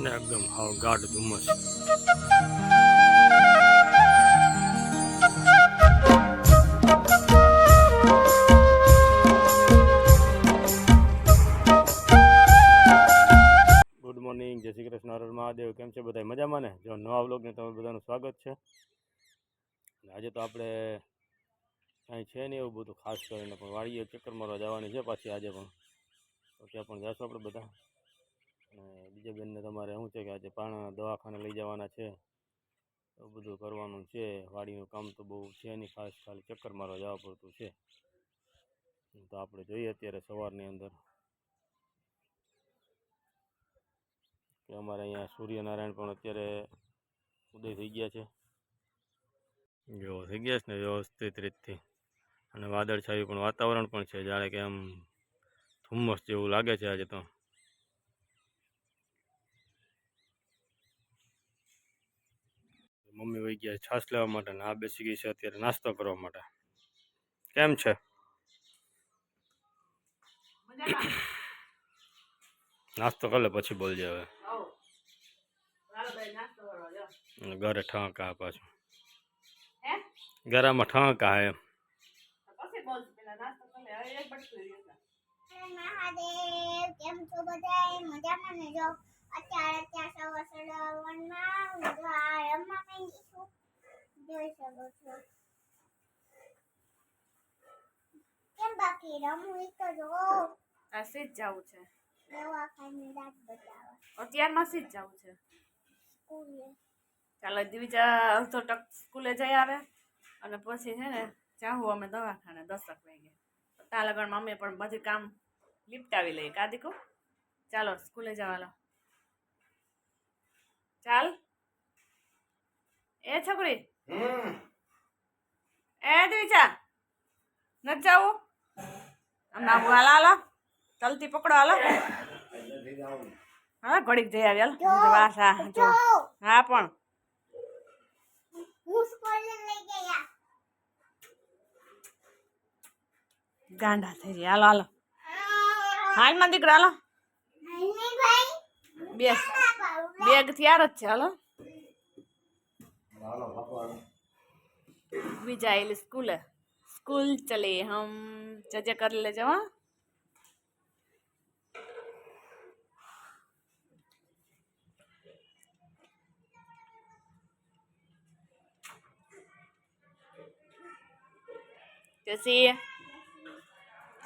ને એકદમ હાવ ગાઢ ધુમ્મસ. ગુડ મોર્નિંગ, જય શ્રી કૃષ્ણ, હર મહાદેવ. કેમ છે બધા? મજામાં ને? જો નવા વ્લોગને તમે બધાનું સ્વાગત છે. આજે તો આપણે કાંઈ છે નહીં એવું બધું ખાસ કરીને, પણ વાડીએ ચક્કર મારવા જવાની છે પાછી આજે પણ. તો ત્યાં પણ જઈશું આપણે બધા. અને બીજા બેનને તમારે શું છે કે આજે પાણા દવાખાને લઈ જવાના છે, એવું બધું કરવાનું છે. વાડીનું કામ તો બહુ છે નહીં ખાસ, ખાલી ચક્કર મારવા જવા પડતું છે. તો આપણે જોઈએ અત્યારે સવારની અંદર કે અમારે અહીંયા સૂર્યનારાયણ પણ અત્યારે ઉદય થઈ ગયા છે. જો થઈ ગયા છે ને વ્યવસ્થિત રીતથી, અને વાદળછાયું પણ વાતાવરણ પણ છે, જાણે કે આમ ધુમ્મસ જેવું લાગે છે આજે તો. મમ્મી વહી ગયા છાશ લેવા માટે, ને આ બેસી ગઈ છે અત્યારે નાસ્તો કરવા માટે. કેમ છે? નાસ્તો કરે પછી બોલજે હવે. ઘરે ઠાંકા પાછું, ગરામાં ઠાંકા એમ. મહાદેવ, કેમ છો બધા? મજામાં ને? જો અત્યારે સવાર હું જો આ રમવા માંગી છું, જોઈ શકો છો. કેમ બાકી રમવું તો જો આ સીધ જવું છે દવાખાને દાંત બતાવવા, અત્યારમાં સીધ જવું છે સ્કૂલે. ચાલો દિવિજા અડધો ટક સ્કૂલે જઈ આવે, અને પછી છે ને જાવું અમે દવાખાને 10 વાગે. ત્યાં લગન મમ્મી પણ બધું કામ લીપટાવી લઈએ. કા દીકુ? ચાલો સ્કૂલે જવા. ચાલ એ છોકરી, એ દિવિજા નથી જવું? હમણાં હાલ હાલો, જલ્દી પકડો હાલો. હા ઘડીક જઈ આવી હાલ. વાસ હા જો હા પણ હું સ્કૂલે લઈ ગયા. ગાંડા થઈ ગયા. હાલો હાલો હાલ માં દીકરા હાલો. બેસ બેગ તૈયાર જ છે. હાલો બીજા એલી સ્કૂલે. स्कूल चले हम, जजे कर ले जाओ. कैसी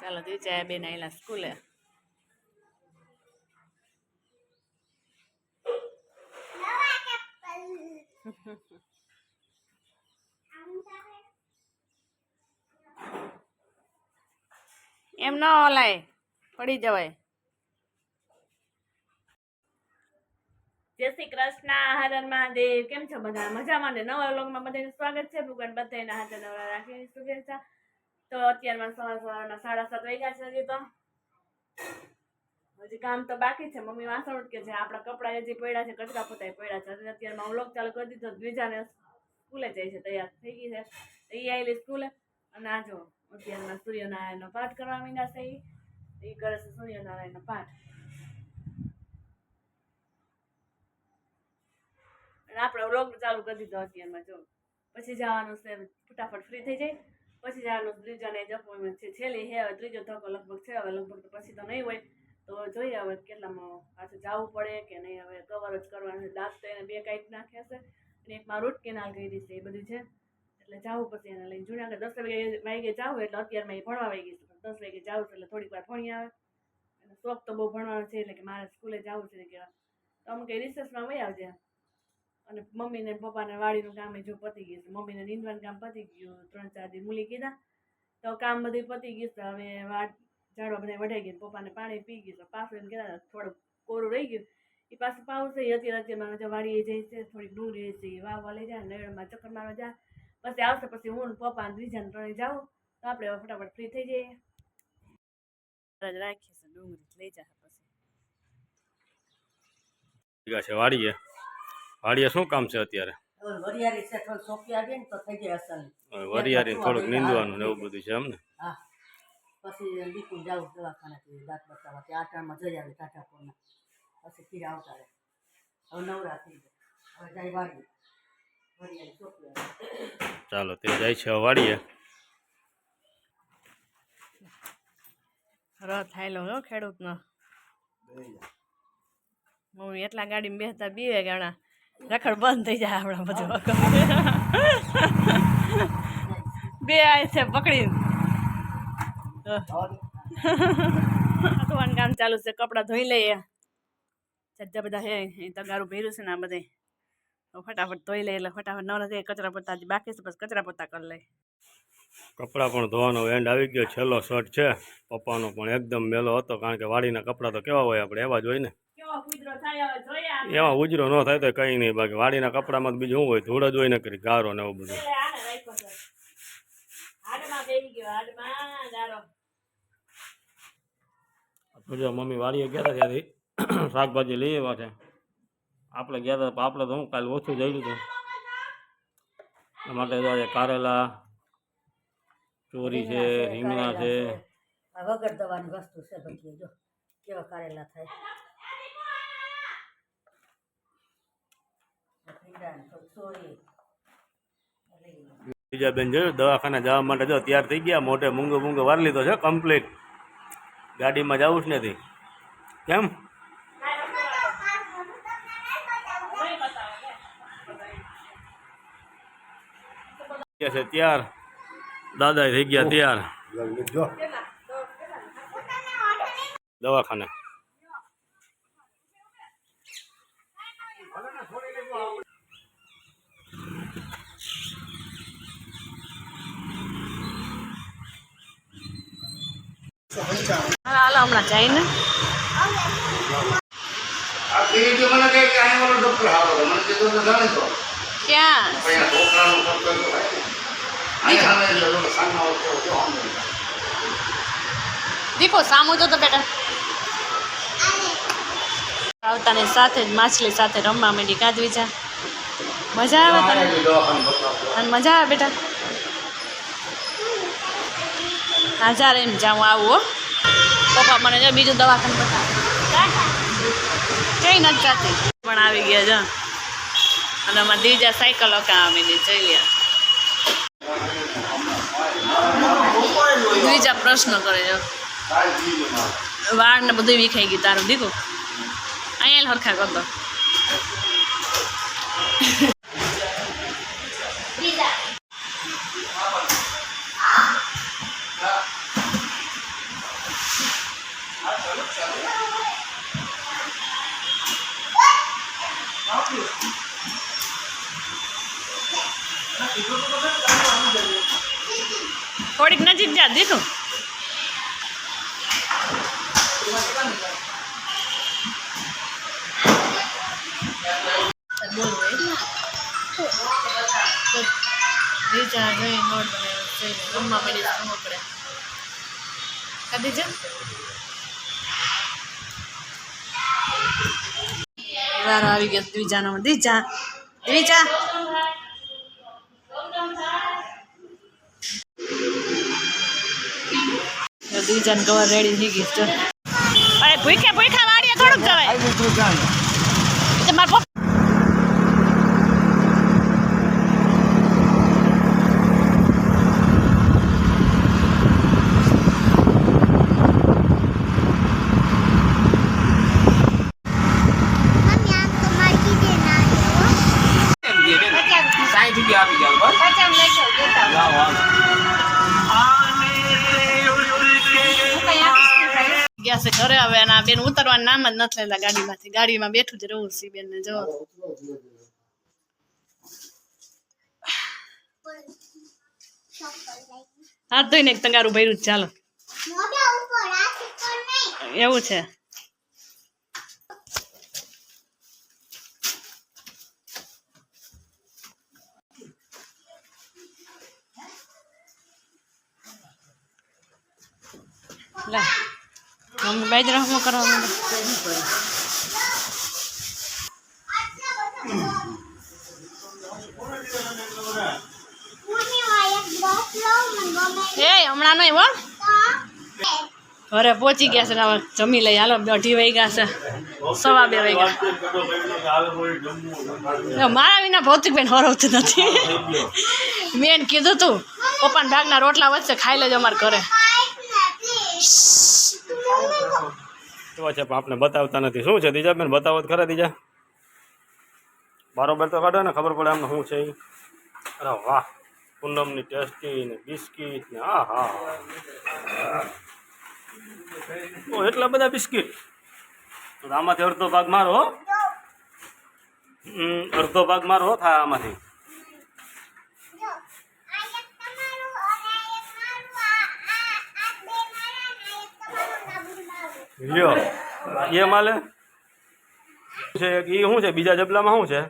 चलो दी जाए बे नाइला स्कूले. એમ ન ઓલાય, પડી જવાય. જય શ્રી કૃષ્ણ, હર હર મહાદેવ. કેમ છો બધા? મજામાં ને? નવા વ્લોગમાં બધાનું સ્વાગત છે. ભગવાન બધાના હાથે નવરા રાખીને શુભેચ્છા. તો અત્યારમાં સવારના 7:30 વાગ્યા છે. હજી કામ તો બાકી છે. મમ્મી વાસણ ઉટકે છે, આપણા કપડા હજી પડ્યા છે, કચરા પોતા પડ્યા છે. અત્યારમાં વ્લોગ ચાલુ કરી દીધો. બીજાને સ્કૂલે જાય છે, તૈયાર થઈ ગઈ છે. એ આવેલી સ્કૂલે. અને આ જો અત્યારમાં સૂર્યનારાયણનો પાઠ કરવા માંડ્યા છે. એ કરે છે સૂર્યનારાયણનો પાઠ. અને આપણે વ્લોગ ચાલુ કરી દીધો અત્યારમાં. જો પછી જવાનું છે, ફટાફટ ફ્રી થઈ જાય પછી જવાનું. ત્રીજાને જપવાનું છે, છેલ્લી હે ત્રીજો ધક્કો લગભગ છે. હવે લગભગ તો પછી તો નહીં હોય, તો જોઈએ હવે કેટલામાં પાછું જવું પડે કે નહીં. હવે કવર જ કરવાનું છે. દાંત તો એને 2 કાઢી નાખ્યા છે, અને એકમાં રૂટ કેનાલ કરી છે. એ બધું છે એટલે જવું પછી એને લઈને. જુનાગઢ 10 વાગે જાવ એટલે અત્યારમાં એ ભણવા આવી ગઈ છે. 10 વાગે જાવ એટલે થોડીક વાર ભણી આવે. અને શોખ તો બહુ ભણવાનો છે, એટલે કે મારે સ્કૂલે જવું છે. કે તો અમુક રિસર્ચમાં વહી આવજે. અને મમ્મી ને પપ્પાને વાડીનું કામ જો પતી ગયું છે. મમ્મીને નીંદવાનું કામ પતી ગયું. 3-4 દી મૂલી કીધા તો કામ બધું પતી ગયું છે. હવે વાડ ઝાડવા બધા વઢાઈ ગયું. પપ્પાને પાણી પી ગયું. પાછું એમ કહેતા થોડુંક કોરું રહી ગયું, એ પાછું પાવું છે. અત્યારે વાડીએ જાય છે, થોડીક ડુંગળી છે એ વાવવા લઈ જાય, નળમાં ચક્કર મારવા જાય. પછી આવશે, પછી હું પપ્પા ત્રીજાને 3 જાઉં તો આપણે ફટાફટ ફ્રી થઈ જઈએ. રાખીએ છે ડુંગળી લઈ જાય. પછી વાડીએ વાડીએ શું કામ છે અત્યારે? વરિયાળી છે, થોડું સોંપી આવીએ ને તો થઈ જાય અસલ. વરિયાળી થોડુંક નીંદવાનું ને એવું બધું છે એમ ને? હા, પછી દીકું જાવું દવાખાને દાંત બતાવવા. ત્યાં આટામાં જઈ આવે ટાટાપુરના, પછી ફીર આવતા રહે. હવે નવરા થઈ ગયા હવે જાય વાડીએ વરિયાળી ચોપડી ચાલો તે જાય છે હવે વાડીએ. રથ હાયલો હો ખેડૂતનો. મમ્મી એટલા ગાડીમાં બેસતા બીવે ગાણા રખડ બંધ થઈ જાય આપણા બધું બે આય છે પકડીને કામ ચાલુ છે. કપડાં ધોઈ લઈએ જજ્જા બધા હે એ તગારું ભર્યું છે ને આ બધે ફટાફટ ધોઈ લઈએ એટલે ફટાફટ નવરા થઈ કચરા પોતા બાકી છે પછી કચરા પોતા કરી લઈએ. કપડાં પણ ધોવાનો એન્ડ આવી ગયો. છેલ્લો શર્ટ છે પપ્પાનો પણ એકદમ મેલો હતો કારણ કે વાડીના કપડાં તો કેવા હોય આપણે એવા જ હોય ને. એમાં ઉજરો ન થાય તો કંઈ નહીં. બાકી વાડીના કપડામાં તો બીજું શું હોય? ધૂળ જ હોય ને કરી ગારો ને એવું બધું. જો મમ્મી વાડીએ ગયા હતા ત્યાંથી શાકભાજી લઈ આવ્યા છે. આપણે ગયા હતા આપણે તો હું કાલે ઓછું જઈ લીધું એના માટે કારેલા ચોરી છે રીંગણા છે. આ વગર દવાની વસ્તુ છે બધી જો કેવા કારેલા થાય બીજા બેન જોયું દવાખાને જવા માટે જો તૈયાર થઈ ગયા. મોઢે મૂંગો વાર લીધો છે કમ્પ્લીટ. ગાડીમાં જવું જ નથી. કેમ છે તૈયાર? દાદા થઈ ગયા તૈયાર દવાખાને. હાલો હમણાં જઈને ક્યાં દીપો સામુ જો તો બેટા આવતાની સાથે જ માછલી સાથે રમવા માંડી. કાજવી જા મજા આવે તને? અને મજા આવે બેટા? હાજાર એમ જાઉં આવું હો. પપ્પા મને જો બીજું દવાખાને બતાવે કઈ નથી જાતી પણ આવી ગયા જો. અને અમારે દીજા સાયકલ કામી દી જઈ લે. બીજા પ્રશ્ન કરે જો વાળ ને બધું વિખાઈ ગયું તારું દીકું. અહીંયા હરખા કરતો થોડીક નજીક જા દીધું. વારો આવી ગયો દ્વિજાનો. દ્વિજા દ્વિજા દ્વિજાને કવર રેડી થઈ ગઈ છે. અરે ભૂખ્યા વાળીએ થોડુંક જવાય. તમારા ગયા છે ઘરે. હવે એના બેન ઉતરવાનું નામ જ નથી લેતા ગાડીમાંથી. ગાડીમાં બેઠું જ રહું છે બેન ને જો. હાથ ધોઈને એક તંગારું ભર્યું. ચાલો એવું છે. લા મમ્મી બાઈ રમો કરવા માંડે. એ હમણાં નહીં હો. ઘરે પહોંચી ગયા છે ને હવે જમી લઈ હાલો 2:30 વાગ્યા છે 2:15 વાગ્યા મારા વિના ભૌતિકબેન હરવતું નથી મેં કીધું તું પપ્પાના ભાગના રોટલા વચ્ચે ખાઈ લેજો અમારે ઘરે તો છે પણ આપણે બતાવતા નથી શું છે દીજાબેન બતાવો તો ખરા દીજા બરોબર તો કાઢો ને ખબર પડે આમને શું છે ઈ. અરે વાહ પૂનમની ટેસ્ટી ને બિસ્કીટ ને હા હા ઓ એટલા બધા બિસ્કીટ તો આમાંથી અડધો ભાગ મારો હો. અડધો ભાગ મારો હો થાય આમાંથી જો આ એક તમારું અને આ એક મારું આ બે મારા ને આ એક તમારું નાબૂદ મારું લ્યો એ માલે છે એ શું છે બીજા જબલામાં શું છે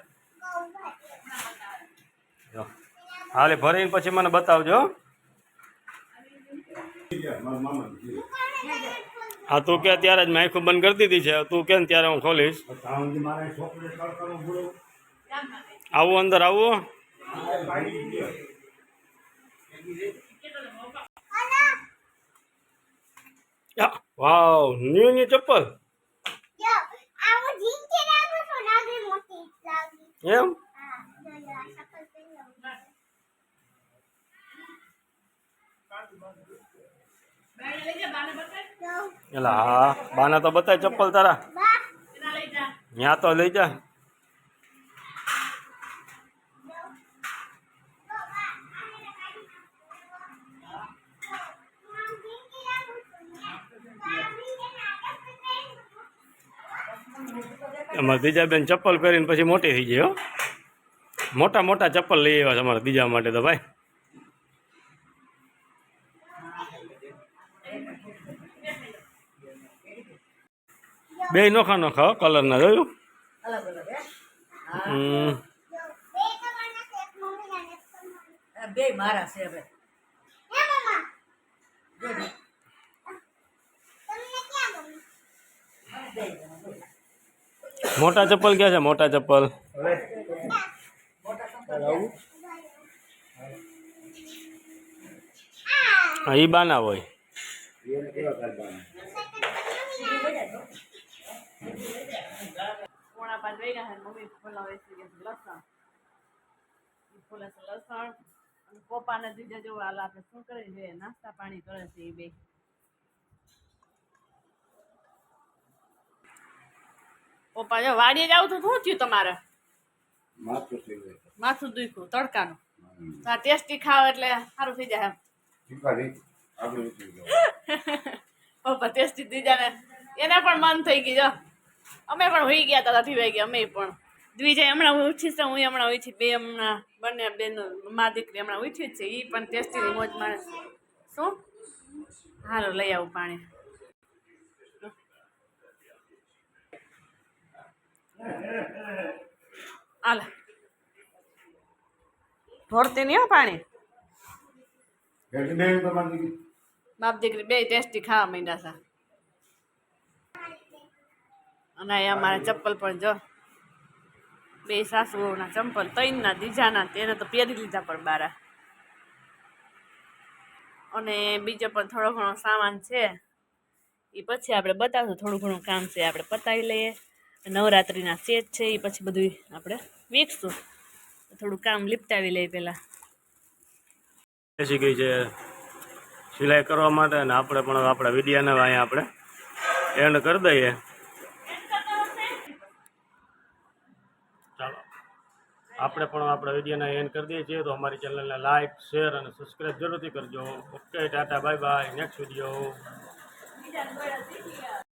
જો. હાલે ભરીને પછી મને બતાવજો હા તું કે ત્યારે જ મેં આંખો બંધ કરી દીધી છે તું કે ને ત્યારે હું ખોલીશ આવું અંદર આવું વાવ ન્યુ ચપ્પલ જો આવું જીંકે રાખો છો નાગરી મોટી લાગી એમ હા જો આ સફળ કરી લઉં જો એલા હા બાના તો બતાય ચપ્પલ તારા બા ત્યાં તો લઈ જા અમારે દીજાબેન ચપ્પલ પહેરીને પછી મોટી થઈ ગઈ હો મોટા મોટા ચપ્પલ લઈ આવ્યા છે અમારા દીજા માટે તો ભાઈ બે નોખા નોખા કલરના જોયું અલગ અલગ હે હમ. જો બે તમારના છે એક મમ્મી અને એક તમારું આ બે મારા છે હવે હે મમ્મા જો ને, તમને ક્યાં ગમે બે જણા બોલ. મોટા ચપ્પલ ક્યાં છે મોટા ચપ્પલ હા ઈ બાના હોય પોણા 5 વાગ્યા છે મમ્મી ફોલાવે છે કે લસણ ઈ ફોલે છે લસણ અને પપ્પાને દીધા જેવું હાલ આપણે શું કરી જોઈએ નાસ્તા પાણી કરે છે એ બે પપ્પા જો વાડીએ જાવ તો શું થયું તમારે માથું દુખ્યું તડકાનું તો આ ટેસ્ટી ખાવ એટલે સારું થઈ જાય પપ્પા ટેસ્ટી દીધા ને એને પણ મન થઈ ગયું જો અમે પણ હોઈ ગયા હતા 2:30 વાગે અમે પણ દ્વિજય હમણાં ઉઠી છે હું હમણાં ઉઠી બે હમણાં બંને બેનો મા દીકરી હમણાં ઉઠી જ છે એ પણ ટેસ્ટીની મોજ માણે શું હાલો લઈ આવું પાણી હાલ ભરતી નહીં હો પાણી બાપ દીકરી બે ટેસ્ટી ખાવા માંડ્યા છે અને અહીંયા અમારા ચપ્પલ પણ જો બે સાસુઓના ચંપલ 3ના દીજાના તેને તો પહેરી લીધા પણ બારા અને બીજો પણ થોડો ઘણો સામાન છે એ પછી આપણે બતાવશું થોડું ઘણું કામ છે આપણે પતાવી લઈએ નવરાત્રિના સેટ છે એ પછી બધું આપણે વીખશું થોડું કામ લીપટાવી લઈએ પહેલાં બેસી ગઈ છે સિલાઈ કરવા માટે અને આપણે પણ આપણા વિડીયોને અહીંયા આપણે એન્ડ કરી દઈએ ચાલો આપણે પણ આપણા વિડીયોને એન્ડ કરી દઈએ છીએ તો અમારી ચેનલને લાઇક શેર અને સબસ્ક્રાઈબ જરૂરથી કરજો okay tata bye bye next video